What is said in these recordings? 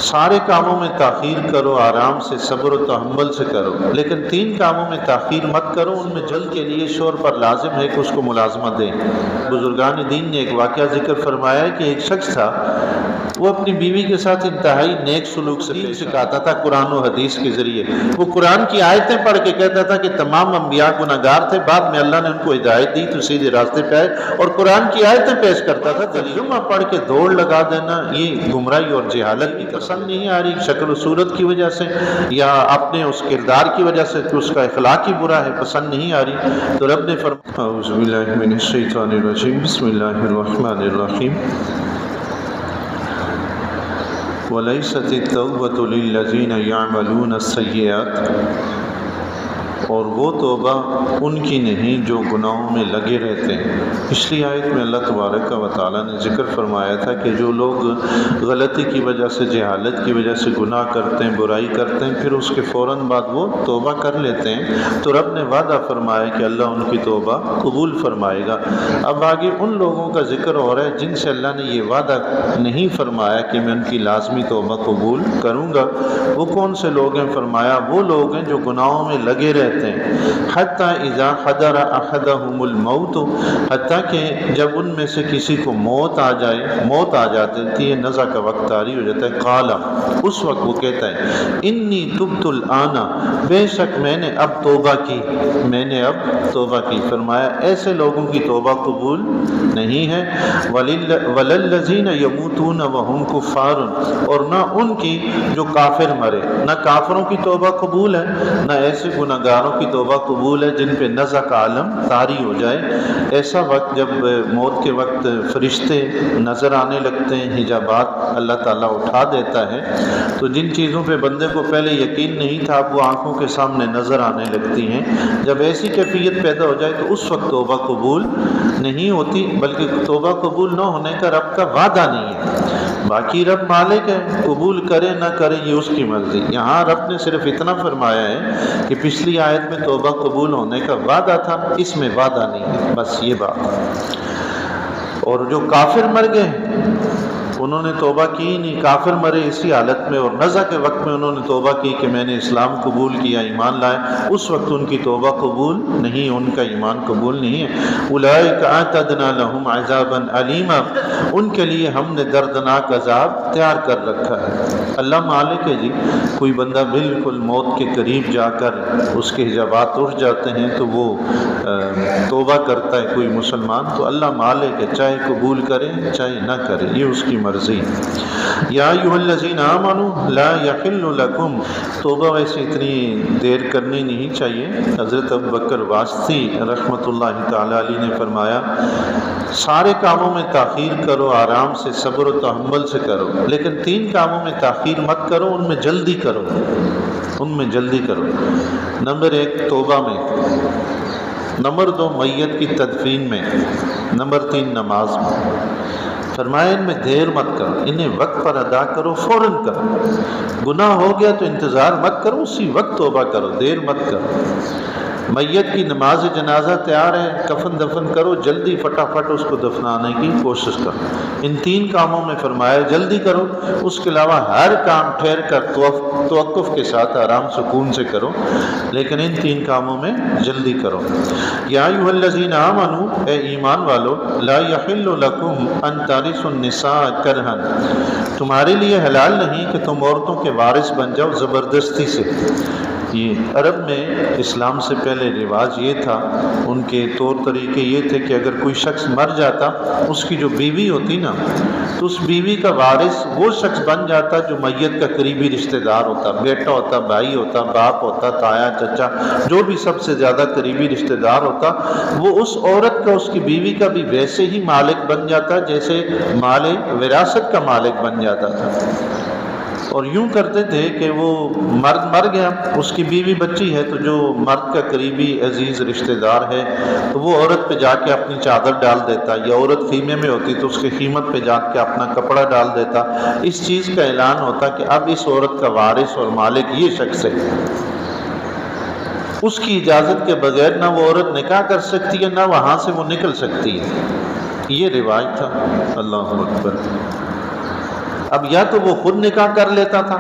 سارے کاموں میں تاخیر کرو، آرام سے صبر و تحمل سے کرو، لیکن 3 کاموں میں تاخیر مت کرو، ان میں جلد کے لیے شور پر لازم ہے کہ اس کو ملازمت دیں۔ بزرگان دین نے ایک واقعہ ذکر فرمایا ہے کہ ایک شخص تھا، وہ اپنی بیوی کے ساتھ انتہائی نیک سلوک سے پیش سکھاتا تھا قرآن و حدیث کے ذریعے۔ وہ قرآن کی آیتیں پڑھ کے کہتا تھا کہ تمام انبیاء گناہگار تھے، بعد میں اللہ نے ان کو ہدایت دی تو سیدھے راستے پہ آئے، اور قرآن کی آیتیں پیش کرتا تھا۔ ترجمہ پڑھ کے دوڑ لگا دینا یہ گمراہی اور جہالت کی پسند نہیں آ رہی، شکل و صورت کی وجہ سے یا اپنے اس کردار کی وجہ سے کہ اس کا اخلاق ہی برا ہے، پسند نہیں آ رہی، تو رب نے فرمایا اعوذ باللہ من الشیطان الرجیم بسم اللہ الرحمن الرحیم وَلَيْسَتِ التَّوْبَةُ لِلَّذِينَ يَعْمَلُونَ السَّيِّئَاتِ، اور وہ توبہ ان کی نہیں جو گناہوں میں لگے رہتے ہیں۔ پچھلی آیت میں اللہ تبارک و تعالیٰ نے ذکر فرمایا تھا کہ جو لوگ غلطی کی وجہ سے، جہالت کی وجہ سے گناہ کرتے ہیں، برائی کرتے ہیں، پھر اس کے فوراً بعد وہ توبہ کر لیتے ہیں، تو رب نے وعدہ فرمایا کہ اللہ ان کی توبہ قبول فرمائے گا۔ اب آگے ان لوگوں کا ذکر ہو رہا ہے جن سے اللہ نے یہ وعدہ نہیں فرمایا کہ میں ان کی لازمی توبہ قبول کروں گا۔ وہ کون سے لوگ ہیں؟ فرمایا وہ لوگ ہیں جو گناہوں میں لگے رہتے ہیں، حتیٰ اذا حضر احدہم الموت، حتیٰ کہ جب ان میں سے کسی کو موت آ جائے، موت آ جاتی ہے، نزع کا وقت طاری ہو جاتا ہے، قال، اس وقت وہ کہتا ہے انی تبت الآن، بے شک میں نے اب توبہ کی، میں نے اب توبہ کی۔ فرمایا ایسے لوگوں کی توبہ قبول نہیں ہے۔ وللذین یموتون وہم کفار، اور نہ ان کی جو کافر مرے، نہ کافروں کی توبہ قبول ہے، نہ ایسے گناہگاروں کی توبہ قبول ہے جن پہ نزع کا عالم طاری ہو جائے۔ ایسا وقت جب موت کے وقت فرشتے نظر آنے لگتے ہیں، حجابات اللہ تعالیٰ اٹھا دیتا ہے، تو جن چیزوں پہ بندے کو پہلے یقین نہیں تھا اب وہ آنکھوں کے سامنے نظر آنے لگتی ہیں۔ جب ایسی کیفیت پیدا ہو جائے تو اس وقت توبہ قبول نہیں ہوتی، بلکہ توبہ قبول نہ ہونے کا رب کا وعدہ نہیں ہے۔ باقی رب مالک ہے، قبول کرے نہ کرے یہ اس کی مرضی۔ یہاں رب نے صرف اتنا فرمایا ہے کہ پچھلی آیت میں توبہ قبول ہونے کا وعدہ تھا، اس میں وعدہ نہیں ہے، بس یہ بات۔ اور جو کافر مر گئے انہوں نے توبہ کی ہی نہیں، کافر مرے اسی حالت میں، اور نزع کے وقت میں انہوں نے توبہ کی کہ میں نے اسلام قبول کیا، ایمان لائے، اس وقت ان کی توبہ قبول نہیں، ان کا ایمان قبول نہیں ہے۔ اولئک اعتدنا لهم عذابا علیما، ان کے لیے ہم نے دردناک عذاب تیار کر رکھا ہے۔ اللہ مالک ہے جی، کوئی بندہ بالکل موت کے قریب جا کر اس کے حجابات اٹھ جاتے ہیں تو وہ توبہ کرتا ہے کوئی مسلمان، تو اللہ مالک ہے، چاہے قبول کرے چاہے نہ کرے، یہ اس کی مرضی۔ یا ایھا الذین آمنوا لا یحل لکم، توبہ ویسے اتنی دیر کرنی نہیں چاہیے۔ حضرت ابوبکر واسطی رحمۃ اللہ تعالی علیہ نے فرمایا سارے کاموں میں تاخیر کرو، آرام سے صبر و تحمل سے کرو، لیکن 3 کاموں میں تاخیر مت کرو، ان میں جلدی کرو، ان میں جلدی کرو۔ نمبر 1 توبہ میں، نمبر 2 میت کی تدفین میں، نمبر 3 نماز میں۔ فرمایا ان میں دیر مت کرو، انہیں وقت پر ادا کرو، فوراً کرو۔ گناہ ہو گیا تو انتظار مت کرو، اسی وقت توبہ کرو، دیر مت کرو۔ میت کی نماز جنازہ تیار ہے، کفن دفن کرو، جلدی فٹافٹ اس کو دفنانے کی کوشش کرو۔ ان 3 کاموں میں فرمایا جلدی کرو، اس کے علاوہ ہر کام ٹھہر کر توقف کے ساتھ آرام سکون سے کرو، لیکن ان 3 کاموں میں جلدی کرو۔ یا ایھا الذین آمنوا، اے ایمان والو، لا یحل لکم ان ترثوا النساء کرہا، تمہارے لیے حلال نہیں کہ تم عورتوں کے وارث بن جاؤ زبردستی سے۔ یہ عرب میں اسلام سے پہلے رواج یہ تھا، ان کے طور طریقے یہ تھے کہ اگر کوئی شخص مر جاتا، اس کی جو بیوی ہوتی نا، تو اس بیوی کا وارث وہ شخص بن جاتا جو میت کا قریبی رشتہ دار ہوتا، بیٹا ہوتا، بھائی ہوتا، باپ ہوتا، تایا، چچا، جو بھی سب سے زیادہ قریبی رشتہ دار ہوتا، وہ اس عورت کا، اس کی بیوی کا بھی ویسے ہی مالک بن جاتا جیسے مال وراثت کا مالک بن جاتا تھا۔ اور یوں کرتے تھے کہ وہ مرد مر گیا، اس کی بیوی بچی ہے، تو جو مرد کا قریبی عزیز رشتہ دار ہے تو وہ عورت پہ جا کے اپنی چادر ڈال دیتا، یا عورت خیمے میں ہوتی تو اس کے خیمت پہ جا کے اپنا کپڑا ڈال دیتا۔ اس چیز کا اعلان ہوتا کہ اب اس عورت کا وارث اور مالک یہ شخص ہے۔ اس کی اجازت کے بغیر نہ وہ عورت نکاح کر سکتی ہے، نہ وہاں سے وہ نکل سکتی ہے۔ یہ رواج تھا۔ اللہ اکبر۔ اب یا تو وہ خود نکاح کر لیتا تھا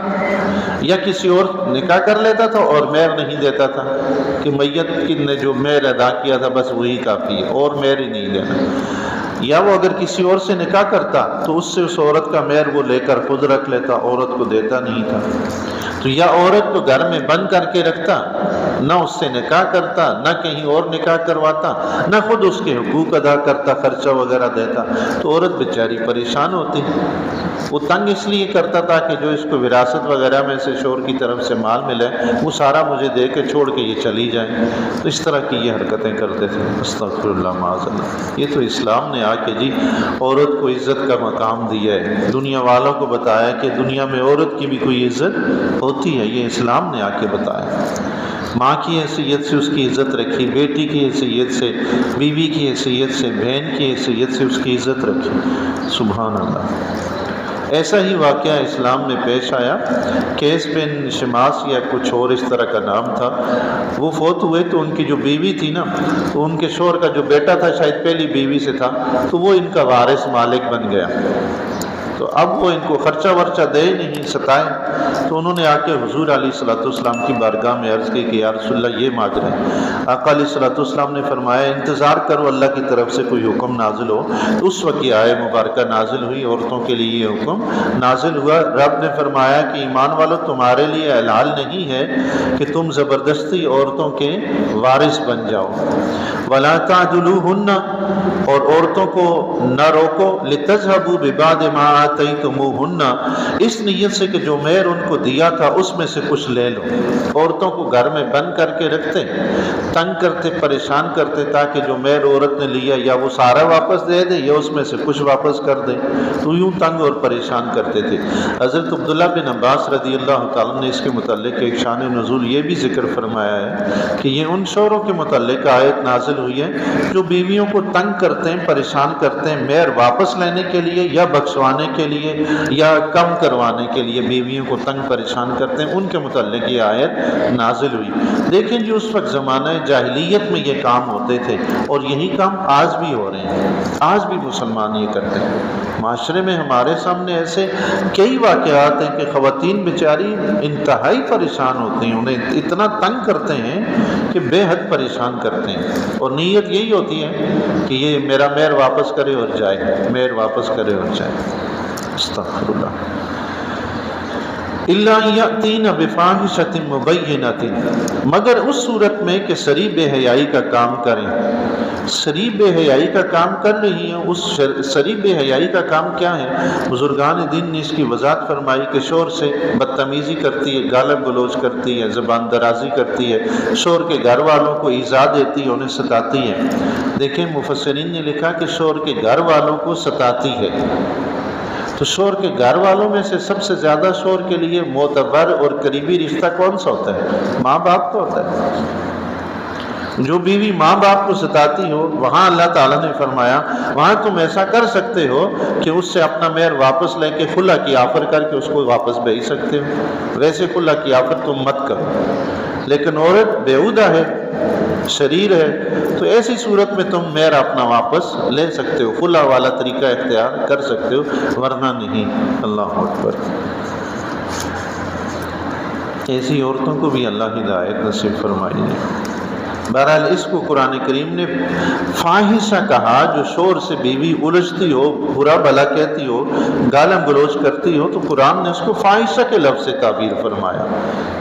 یا کسی اور نکاح کر لیتا تھا اور مہر نہیں دیتا تھا کہ میت نے جو مہر ادا کیا تھا بس وہی کافی ہے اور مہر ہی نہیں دینا، یا وہ اگر کسی اور سے نکاح کرتا تو اس سے اس عورت کا مہر وہ لے کر خود رکھ لیتا، عورت کو دیتا نہیں تھا۔ تو یا عورت کو گھر میں بند کر کے رکھتا، نہ اس سے نکاح کرتا، نہ کہیں اور نکاح کرواتا، نہ خود اس کے حقوق ادا کرتا، خرچہ وغیرہ دیتا، تو عورت بیچاری پریشان ہوتی۔ وہ تنگ اس لیے کرتا تھا کہ جو اس کو وراثت وغیرہ میں سے شوہر کی طرف سے مال ملے وہ سارا مجھے دے کے چھوڑ کے یہ چلی جائیں، تو اس طرح کی یہ حرکتیں کرتے تھے۔ استغفر اللہ معاذ اللہ۔ یہ تو اسلام نے آ کے جی عورت کو عزت کا مقام دیا ہے، دنیا والوں کو بتایا کہ دنیا میں عورت کی بھی کوئی عزت ہوتی ہے، یہ اسلام نے آ کے بتایا۔ ماں کی حیثیت سے اس کی عزت رکھی، بیٹی کی حیثیت سے، بیوی کی حیثیت سے، بہن کی حیثیت سے اس کی عزت رکھی۔ سبحان اللہ۔ ایسا ہی واقعہ اسلام میں پیش آیا، کیس بن شماس یا کچھ اور اس طرح کا نام تھا، وہ فوت ہوئے تو ان کی جو بیوی تھی نا، تو ان کے شوہر کا جو بیٹا تھا شاید پہلی بیوی سے تھا، تو وہ ان کا وارث مالک بن گیا۔ تو اب وہ ان کو خرچہ ورچہ دے نہیں، ستائے، تو انہوں نے آ کے حضور علیہ الصلوۃ والسلام کی بارگاہ میں عرض کی کہ یا رسول اللہ یہ مانگ رہے ہیں۔ آقا علیہ الصلوۃ والسلام نے فرمایا انتظار کرو اللہ کی طرف سے کوئی حکم نازل ہو۔ تو اس وقت یہ آیت مبارکہ نازل ہوئی، عورتوں کے لیے یہ حکم نازل ہوا۔ رب نے فرمایا کہ ایمان والو تمہارے لیے حلال نہیں ہے کہ تم زبردستی عورتوں کے وارث بن جاؤ۔ وَلَا تَعْدُلُوهُنَّ، اور عورتوں کو نہ روکو، لِتَذْهَبُوا بِبَعْضِ مَا آتَيْتُمُوهُنَّ، اس نیت سے کہ جو مہر ان کو دیا تھا اس میں سے کچھ لے لو۔ عورتوں کو گھر میں بند کر کے رکھتے، تنگ کرتے، پریشان کرتے، تاکہ جو مہر عورت نے لیا یا وہ سارا واپس دے دے یا اس میں سے کچھ واپس کر دے، تو یوں تنگ اور پریشان کرتے تھے۔ حضرت عبداللہ بن عباس رضی اللہ تعالیٰ نے اس کے متعلق ایک شان نزول یہ بھی ذکر فرمایا ہے کہ یہ ان شوہروں کے متعلق آیت نازل ہوئی ہے جو بیویوں کو تنگ کرتے ہیں، پریشان کرتے ہیں، مہر واپس لینے کے لیے یا بخشوانے کے لیے یا کم کروانے کے لیے بیویوں کو تنگ پریشان کرتے ہیں، ان کے متعلق یہ آیت نازل ہوئی۔ لیکن جو اس وقت زمانہ جاہلیت میں یہ کام ہوتے تھے اور یہی کام آج بھی ہو رہے ہیں، آج بھی مسلمان یہ کرتے ہیں۔ معاشرے میں ہمارے سامنے ایسے کئی واقعات ہیں کہ خواتین بیچاری انتہائی پریشان ہوتی ہیں، انہیں اتنا تنگ کرتے ہیں کہ بے حد پریشان کرتے ہیں، اور نیت یہی ہوتی ہے کہ یہ میرا مہر واپس کرے اور جائے، مہر واپس کرے اور جائے۔ استغفر اللہ۔ اِلَّا يَأْتِينَ بِفَاحِشَةٍ مُبَيِّنَةٍ، مگر اس صورت میں کہ سری بے حیائی کا کام کریں۔ سری بے حیائی کا کام کر رہی ہیں، اس سری بے حیائی کا کام کیا ہے؟ بزرگان دین نے اس کی وضاحت فرمائی کہ شوہر سے بدتمیزی کرتی ہے، گالب گلوچ کرتی ہے، زبان درازی کرتی ہے، شوہر کے گھر والوں کو ایذا دیتی ہے، انہیں ستاتی ہے۔ دیکھیں مفسرین نے لکھا کہ شوہر کے گھر والوں کو ستاتی ہے، تو شوہر کے گھر والوں میں سے سب سے زیادہ شوہر کے لیے معتبر اور قریبی رشتہ کون سا ہوتا ہے؟ ماں باپ کا ہوتا ہے۔ جو بیوی ماں باپ کو ستاتی ہو، وہاں اللہ تعالیٰ نے فرمایا وہاں تم ایسا کر سکتے ہو کہ اس سے اپنا مہر واپس لے کے خلا کی آفر کر کے اس کو واپس بھیج سکتے ہو، ویسے خلا کی آفر تم مت کرو۔ لیکن عورت بیہودہ ہے، شریر ہے، تو ایسی صورت میں تم مہر اپنا واپس لے سکتے ہو، خلا والا طریقہ اختیار کر سکتے ہو، ورنہ نہیں۔ اللہ اکبر۔ ایسی عورتوں کو بھی اللہ ہدایت نصیب فرمائی ہے۔ بہرحال اس کو قرآن کریم نے فاحشہ کہا، جو شوہر سے بیوی الجھتی ہو، برا بھلا کہتی ہو، گالم گلوچ کرتی ہو، تو قرآن نے اس کو فاحشہ کے لفظ سے تعبیر فرمایا۔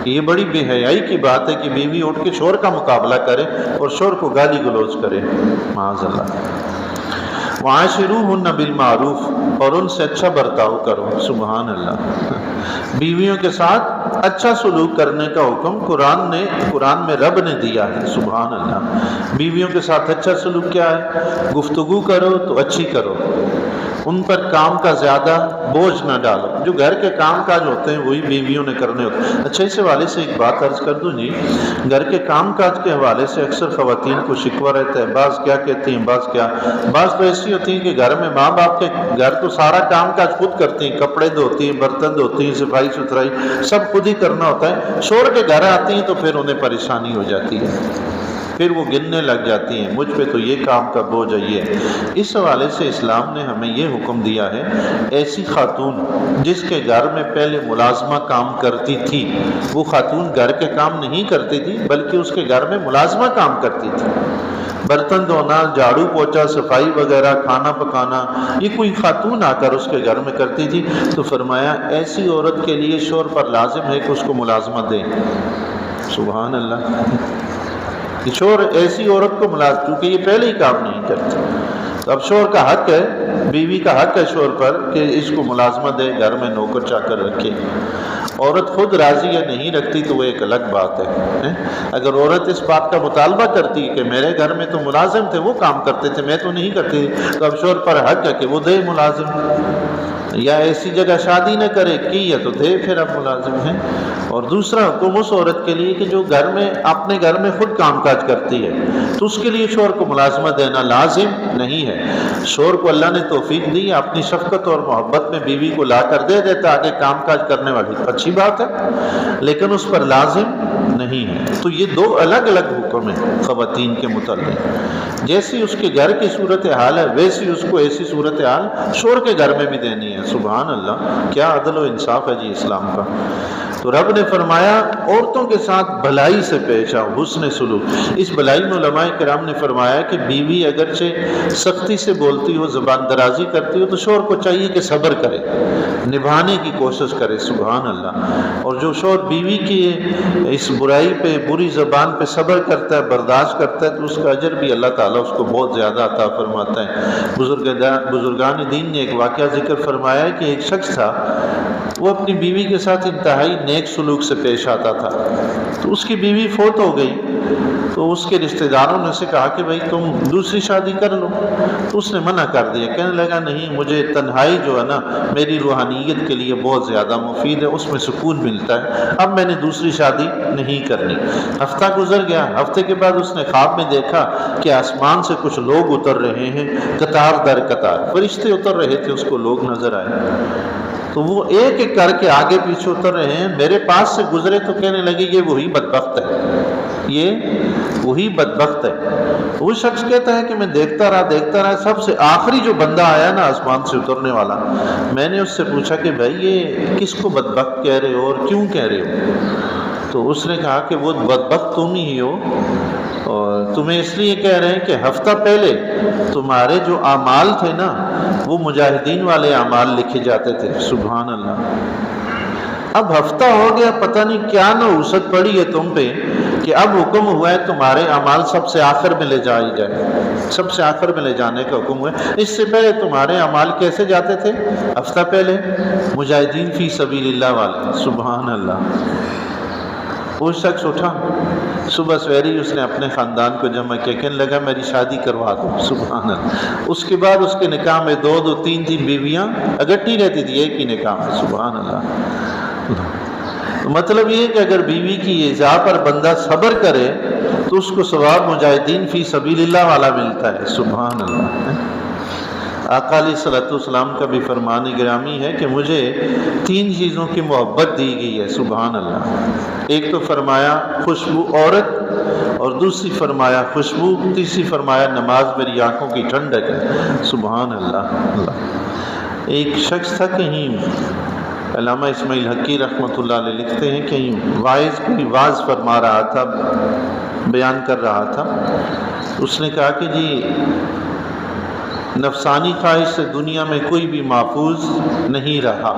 یہ بڑی بے حیائی کی بات ہے کہ بیوی اٹھ کے شوہر کا مقابلہ کرے اور شوہر کو گالی گلوچ کرے، معاذ اللہ۔ وَعَاشِرُوهُنَّ بِالْمَعْرُوفِ، اور ان سے اچھا برتاؤ کرو۔ سبحان اللہ۔ بیویوں کے ساتھ اچھا سلوک کرنے کا حکم قرآن میں رب نے دیا ہے۔ سبحان اللہ۔ بیویوں کے ساتھ اچھا سلوک کیا ہے؟ گفتگو کرو تو اچھی کرو، ان پر کام کا زیادہ بوجھ نہ ڈالو۔ جو گھر کے کام کاج ہوتے ہیں وہی بیویوں نے کرنے ہوتے ہیں۔ اچھا اس حوالے سے ایک بات عرض کر دوں جی، گھر کے کام کاج کے حوالے سے اکثر خواتین کو شکوہ رہتا ہے، بعض کیا کہتی ہیں، بعض تو ایسی ہوتی ہیں کہ گھر میں ماں باپ کے گھر تو سارا کام کاج خود کرتی ہیں، کپڑے دھوتی ہیں، برتن دھوتی ہیں، صفائی ستھرائی سب خود ہی کرنا ہوتا ہے۔ شوہر کے گھر آتی ہیں تو پھر انہیں پریشانی ہو جاتی ہے، پھر وہ گننے لگ جاتی ہیں مجھ پہ تو یہ کام کا بوجھ ہے یہ۔ اس حوالے سے اسلام نے ہمیں یہ حکم دیا ہے، ایسی خاتون جس کے گھر میں پہلے ملازمہ کام کرتی تھی، وہ خاتون گھر کے کام نہیں کرتی تھی بلکہ اس کے گھر میں ملازمہ کام کرتی تھی، برتن دھونا، جھاڑو پوچھا، صفائی وغیرہ، کھانا پکانا، یہ کوئی خاتون آ کر اس کے گھر میں کرتی تھی، تو فرمایا ایسی عورت کے لیے شوہر پر لازم ہے کہ اس کو ملازمت دے۔ سبحان اللہ، شوہر ایسی عورت کو ملازم، کیونکہ یہ پہلے ہی کام نہیں کرتی، تو اب شوہر کا حق ہے، بیوی کا حق ہے شوہر پر کہ اس کو ملازمت دے، گھر میں نوکر چاکر رکھے۔ عورت خود راضی یا نہیں رکھتی تو وہ ایک الگ بات ہے۔ اگر عورت اس بات کا مطالبہ کرتی کہ میرے گھر میں تو ملازم تھے، وہ کام کرتے تھے، میں تو نہیں کرتی، تو اب شوہر پر حق ہے کہ وہ دے ملازم، یا ایسی جگہ شادی نہ کرے کی ہے تو دے پھر اب ملازم ہے۔ اور دوسرا حکم اس عورت کے لیے کہ جو گھر میں اپنے گھر میں خود کام کاج کرتی ہے، تو اس کے لیے شوہر کو ملازمت دینا لازم نہیں ہے۔ شوہر کو اللہ نے توفیق دی، اپنی شفقت اور محبت میں بیوی کو لا کر دے دیتا آگے کام کاج کرنے والی، اچھی بات ہے، لیکن اس پر لازم نہیں ہے۔ تو یہ دو الگ الگ حکم ہیں خواتین کے متعلق، جیسی اس کے گھر کی صورتحال ہے ویسی اس کو ایسی صورتحال شوہر کے گھر میں بھی دینی ہے۔ سبحان اللہ، کیا عدل و انصاف ہے جی اسلام کا۔ تو رب نے فرمایا عورتوں کے ساتھ بھلائی سے پیش آؤ، حسن سلوک۔ اس بھلائی میں علماء کرام نے فرمایا کہ بیوی اگرچہ سختی سے بولتی ہو، زبان درازی کرتی ہو، تو شوہر کو چاہیے کہ صبر کرے، نبھانے کی کوشش کرے۔ سبحان اللہ۔ اور جو شوہر بیوی کی اس برائی پہ، بری زبان پہ صبر کرتا ہے، برداشت کرتا ہے، تو اس کا اجر بھی اللہ تعالیٰ اس کو بہت زیادہ عطا فرماتا ہے۔ بزرگان دین نے ایک واقعہ ذکر فرمایا ہے کہ ایک شخص تھا، وہ اپنی بیوی کے ساتھ انتہائی نیک سلوک سے پیش آتا تھا، تو اس کی بیوی فوت ہو گئی، تو اس کے رشتہ داروں نے اسے کہا کہ بھائی تم دوسری شادی کر لو، تو اس نے منع کر دیا، کہنے لگا نہیں، مجھے تنہائی جو ہے نا میری روحانیت کے لیے بہت زیادہ مفید ہے، اس میں سکون ملتا ہے، اب میں نے دوسری شادی نہیں کرنی۔ ہفتہ گزر گیا، ہفتے کے بعد اس نے خواب میں دیکھا کہ آسمان سے کچھ لوگ اتر رہے ہیں، قطار در قطار فرشتے اتر رہے تھے، اس کو لوگ نظر آئے، تو وہ ایک ایک کر کے آگے پیچھے اتر رہے ہیں، میرے پاس سے گزرے تو کہنے لگے یہ وہی بدبخت ہے، یہ وہی بدبخت ہے۔ وہ شخص کہتا ہے کہ میں دیکھتا رہا، سب سے آخری جو بندہ آیا نا آسمان سے اترنے والا، میں نے اس سے پوچھا کہ بھائی یہ کس کو بدبخت کہہ رہے ہو اور کیوں کہہ رہے ہو؟ تو اس نے کہا کہ وہ بدبخت تم ہی ہو، اور تمہیں اس لیے کہہ رہے ہیں کہ ہفتہ پہلے تمہارے جو اعمال تھے نا وہ مجاہدین والے اعمال لکھے جاتے تھے۔ سبحان اللہ۔ اب ہفتہ ہو گیا، پتہ نہیں کیا نحوست پڑی ہے تم پہ کہ اب حکم ہوا ہے تمہارے اعمال سب سے آخر میں لے جائے جائے، سب سے آخر میں لے جانے کا حکم ہوا ہے۔ اس سے پہلے تمہارے اعمال کیسے جاتے تھے؟ ہفتہ پہلے مجاہدین فی سبیل اللہ والے۔ سبحان اللہ۔ وہ شخص اٹھا، صبح سویری اس نے اپنے خاندان کو جمع کیا، کہنے لگا میری شادی کروا دو۔ سبحان اللہ۔ اس کے بعد اس کے نکاح میں دو تین بیویاں اگٹی رہتی تھی ایک ہی نکاح میں۔ سبحان اللہ۔ مطلب یہ کہ اگر بیوی کی ایذا پر بندہ صبر کرے تو اس کو ثواب مجاہدین فی سبیل اللہ والا ملتا ہے۔ سبحان اللہ۔ آقا علیہ الصلوۃ والسلام کا بھی فرمان گرامی ہے کہ مجھے 3 چیزوں کی محبت دی گئی ہے۔ سبحان اللہ۔ ایک تو فرمایا خوشبو عورت، اور دوسری فرمایا خوشبو، تیسری فرمایا نماز میری آنکھوں کی ٹھنڈک ہے۔ سبحان اللہ۔ اللہ۔ ایک شخص تھا، کہیں علامہ اسماعیل حقی رحمۃ اللہ علیہ لکھتے ہیں، کہیں واعظ کوئی واعظ فرما رہا تھا، بیان کر رہا تھا، اس نے کہا کہ جی نفسانی خواہش سے دنیا میں کوئی بھی محفوظ نہیں رہا،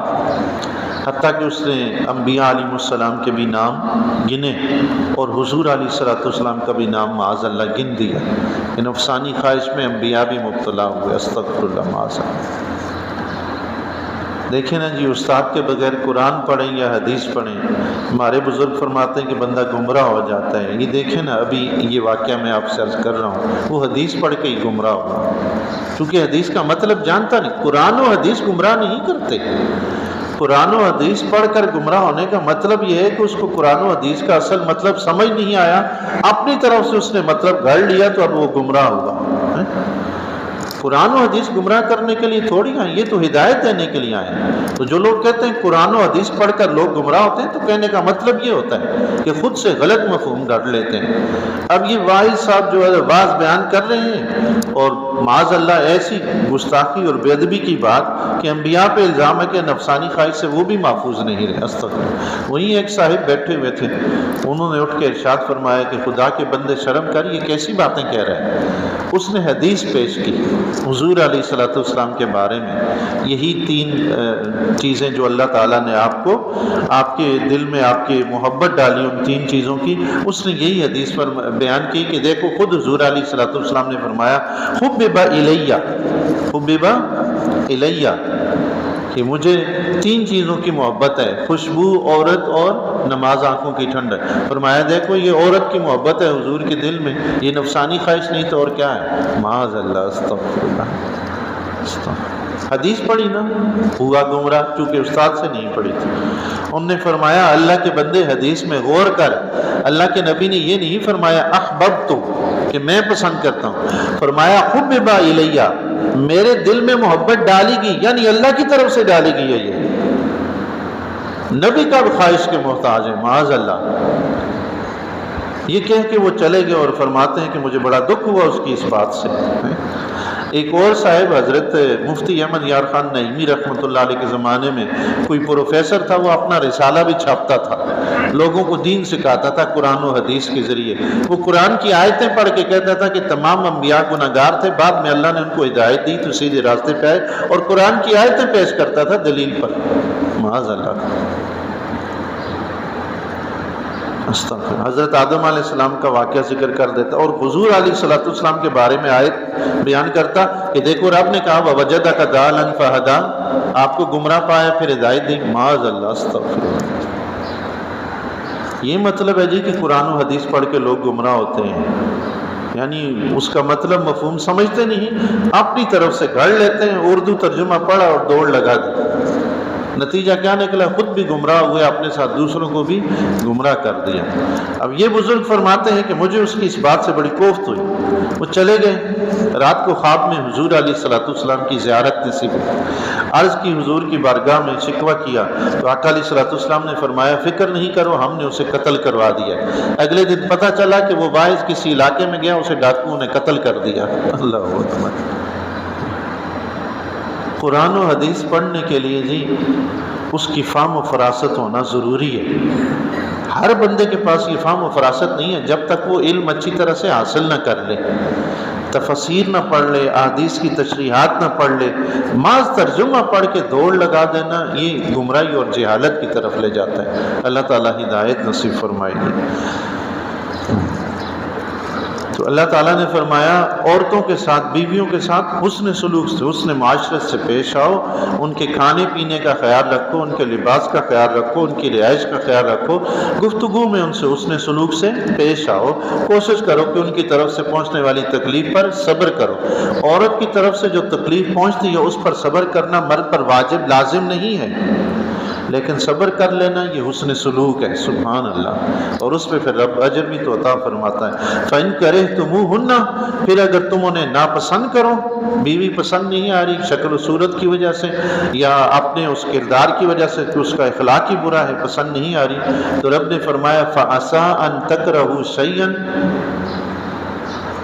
حتیٰ کہ اس نے انبیاء علیہ السلام کے بھی نام گنے اور حضور علیہ الصلوۃ والسلام کا بھی نام معاذ اللہ گن دیا کہ نفسانی خواہش میں انبیاء بھی مبتلا ہوئے۔ استغفر اللہ معاذ اللہ۔ دیکھیں نا جی، استاد کے بغیر قرآن پڑھیں یا حدیث پڑھیں، ہمارے بزرگ فرماتے ہیں کہ بندہ گمراہ ہو جاتا ہے۔ یہ دیکھیں نا، ابھی یہ واقعہ میں آپ سے عرض کر رہا ہوں، وہ حدیث پڑھ کے ہی گمراہ ہوا، کیونکہ حدیث کا مطلب جانتا نہیں۔ قرآن و حدیث گمراہ نہیں کرتے۔ قرآن و حدیث پڑھ کر گمراہ ہونے کا مطلب یہ ہے کہ اس کو قرآن و حدیث کا اصل مطلب سمجھ نہیں آیا، اپنی طرف سے اس نے مطلب گھڑ لیا، تو اب وہ گمراہ ہوگا۔ قرآن و حدیث گمراہ کرنے کے لیے تھوڑی آئے، یہ تو ہدایت دینے کے لیے آئے ہیں۔ تو جو لوگ کہتے ہیں قرآن و حدیث پڑھ کر لوگ گمراہ ہوتے ہیں، تو کہنے کا مطلب یہ ہوتا ہے کہ خود سے غلط مفہوم ڈال لیتے ہیں۔ اب یہ واحد صاحب جو ہے بعض بیان کر رہے ہیں، اور معاذ اللہ ایسی گستاخی اور بے ادبی کی بات کہ انبیاء پہ الزام ہے کہ نفسانی خواہش سے وہ بھی محفوظ نہیں رہے۔ استغفر۔ وہیں ایک صاحب بیٹھے ہوئے تھے، انہوں نے اٹھ کے ارشاد فرمایا کہ خدا کے بندے شرم کر، یہ کیسی باتیں کہہ رہے ہیں۔ اس نے حدیث پیش کی حضور علیہ الصلوۃ والسلام کے بارے میں، یہی 3 چیزیں جو اللہ تعالیٰ نے آپ کو، آپ کے دل میں آپ کی محبت ڈالی ان 3 چیزوں کی، اس نے یہی حدیث پر بیان کی کہ دیکھو خود حضور علیہ الصلوۃ والسلام نے فرمایا حبب الیہ، حبب الیہ، کہ مجھے 3 چیزوں کی محبت ہے، خوشبو، عورت اور نماز آنکھوں کی ٹھنڈک۔ فرمایا دیکھو یہ عورت کی محبت ہے حضور کے دل میں، یہ نفسانی خواہش نہیں تو اور کیا ہے؟ معاذ اللہ، استغفر اللہ۔ حدیث پڑھی نا، ہوا گمراہ، چونکہ استاد سے نہیں پڑھی تھی۔ انہوں نے فرمایا اللہ کے بندے حدیث میں غور کر، اللہ کے نبی نے یہ نہیں فرمایا احببت کہ میں پسند کرتا ہوں، فرمایا حبب الیہ، میرے دل میں محبت ڈالی گئی، یعنی اللہ کی طرف سے ڈالی گئی ہے۔ یہ نبی کا خواہش کے محتاج ہے، معاذ اللہ۔ یہ کہہ کے وہ چلے گئے اور فرماتے ہیں کہ مجھے بڑا دکھ ہوا اس کی اس بات سے۔ ایک اور صاحب حضرت مفتی احمد یار خان نعیمی رحمۃ اللہ علیہ کے زمانے میں کوئی پروفیسر تھا، وہ اپنا رسالہ بھی چھاپتا تھا، لوگوں کو دین سکھاتا تھا قرآن و حدیث کے ذریعے۔ وہ قرآن کی آیتیں پڑھ کے کہتا تھا کہ تمام انبیاء گناہگار تھے، بعد میں اللہ نے ان کو ہدایت دی تو سیدھے راستے پہ آئے، اور قرآن کی آیتیں پیش کرتا تھا دلیل پر، معاذ اللہ۔ حضرت آدم علیہ السلام کا واقعہ ذکر کر دیتا، اور حضور علیہ الصلوۃ والسلام کے بارے میں آیت بیان کرتا کہ دیکھو رب نے کہا وَوَجَدَكَ ضَالًا فَهَدَىٰ، آپ کو گمراہ پایا پھر ہدایت دی، معاذ اللہ، استغفر اللہ۔ یہ مطلب ہے جی کہ قرآن و حدیث پڑھ کے لوگ گمراہ ہوتے ہیں، یعنی اس کا مطلب مفہوم سمجھتے نہیں، اپنی طرف سے گھڑ لیتے ہیں، اردو ترجمہ پڑھا اور دوڑ لگا دی، نتیجہ کیا نکلا؟ خود بھی گمراہ ہوئے، اپنے ساتھ دوسروں کو بھی گمراہ کر دیا۔ اب یہ بزرگ فرماتے ہیں کہ مجھے اس کی اس بات سے بڑی کوفت ہوئی، وہ چلے گئے، رات کو خواب میں حضور علیہ الصلوۃ والسلام کی زیارت نصیب ہوئی، عرض کی حضور کی بارگاہ میں، شکوہ کیا تو آقا علیہ الصلوۃ والسلام نے فرمایا فکر نہیں کرو، ہم نے اسے قتل کروا دیا۔ اگلے دن پتہ چلا کہ وہ واعظ کسی علاقے میں گیا، اسے ڈاکوؤں نے قتل کر دیا۔ اللہ اکبر۔ قرآن و حدیث پڑھنے کے لیے جی اس کی فہم و فراست ہونا ضروری ہے۔ ہر بندے کے پاس یہ فہم و فراست نہیں ہے جب تک وہ علم اچھی طرح سے حاصل نہ کر لے، تفسیر نہ پڑھ لے، احادیث کی تشریحات نہ پڑھ لے، محض ترجمہ پڑھ کے دوڑ لگا دینا یہ گمراہی اور جہالت کی طرف لے جاتا ہے۔ اللہ تعالیٰ ہدایت نصیب فرمائے گی۔ تو اللہ تعالیٰ نے فرمایا عورتوں کے ساتھ، بیویوں کے ساتھ حسن سلوک سے، حسن معاشرت سے پیش آؤ، ان کے کھانے پینے کا خیال رکھو، ان کے لباس کا خیال رکھو، ان کی رہائش کا خیال رکھو، گفتگو میں ان سے حسن سلوک سے پیش آؤ، کوشش کرو کہ ان کی طرف سے پہنچنے والی تکلیف پر صبر کرو۔ عورت کی طرف سے جو تکلیف پہنچتی ہے اس پر صبر کرنا مرد پر واجب لازم نہیں ہے، لیکن صبر کر لینا یہ حسن سلوک ہے، سبحان اللہ، اور اس پہ پھر رب اجر بھی تو عطا فرماتا ہے۔ فَإِن كَرِهْتُمُوهُنَّ، پھر اگر تم انہیں ناپسند کرو، بیوی پسند نہیں آ رہی شکل و صورت کی وجہ سے یا اپنے اس کردار کی وجہ سے کہ اس کا اخلاق ہی برا ہے، پسند نہیں آ رہی، تو رب نے فرمایا فَعَسَىٰ أَن تَكْرَهُوا شَيْئًا،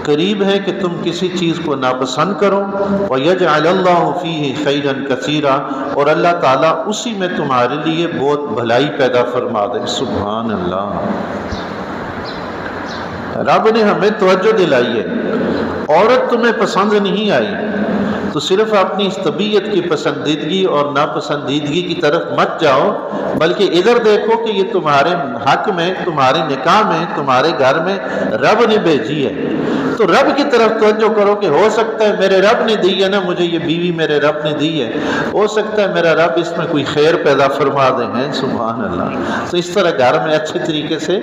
قریب ہے کہ تم کسی چیز کو ناپسند کرو، وَيَجْعَلَ اللَّهُ فِيهِ خَيْرًا كَثِيرًا، اور اللہ تعالیٰ اسی میں تمہارے لیے بہت بھلائی پیدا فرما دے، سبحان اللہ۔ رب نے ہمیں توجہ دلائی ہے، عورت تمہیں پسند نہیں آئی تو صرف اپنی اس طبیعت کی پسندیدگی اور ناپسندیدگی کی طرف مت جاؤ، بلکہ ادھر دیکھو کہ یہ تمہارے حق میں، تمہارے نکاح میں، تمہارے گھر میں رب نے بھیجی ہے، تو رب کی طرف توجہ کرو کہ ہو سکتا ہے میرے رب نے دی ہے نا مجھے یہ بیوی، میرے رب نے دی ہے، ہو سکتا ہے میرا رب اس میں کوئی خیر پیدا فرما دے ہیں، سبحان اللہ۔ تو اس طرح گھر میں اچھے طریقے سے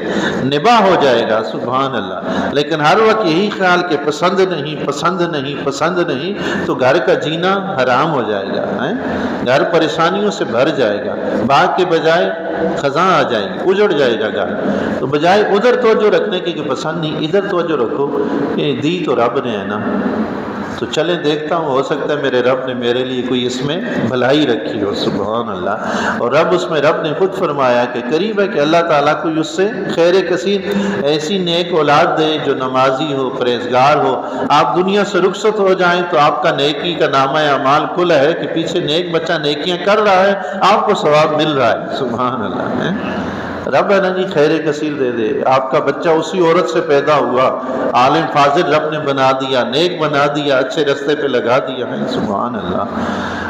نباہ ہو جائے گا، سبحان اللہ۔ لیکن ہر وقت یہی خیال کہ پسند نہیں، پسند نہیں، پسند نہیں، تو گھر کا جینا حرام ہو جائے گا، گھر پریشانیوں سے بھر جائے گا، باغ کے بجائے خزاں آ جائے گی، اجڑ جائے گا گھر۔ تو بجائے ادھر توجہ رکھنے کی کہ پسند نہیں، ادھر توجہ رکھو کہ دی تو رب نے ہے نا، تو چلیں دیکھتا ہوں، ہو سکتا ہے میرے رب نے میرے لیے کوئی اس میں بھلائی رکھی ہو، سبحان اللہ۔ اور رب نے خود فرمایا کہ قریب ہے کہ اللہ تعالیٰ کو اس سے خیر کثیر ایسی نیک اولاد دے جو نمازی ہو، پرہیزگار ہو، آپ دنیا سے رخصت ہو جائیں تو آپ کا نیکی کا نامہ اعمال کھلا ہے کہ پیچھے نیک بچہ نیکیاں کر رہا ہے، آپ کو ثواب مل رہا ہے، سبحان اللہ۔ رب ہے نا جی خیر کثیر دے دے، آپ کا بچہ اسی عورت سے پیدا ہوا، عالم فاضل رب نے بنا دیا، نیک بنا دیا، اچھے رستے پہ لگا دیا ہے، سبحان اللہ۔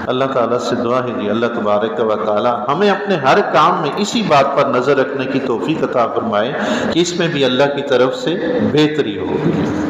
اللہ تعالیٰ سے دعا ہے جی اللہ تبارک و تعالیٰ ہمیں اپنے ہر کام میں اسی بات پر نظر رکھنے کی توفیق عطا فرمائے کہ اس میں بھی اللہ کی طرف سے بہتری ہوگی۔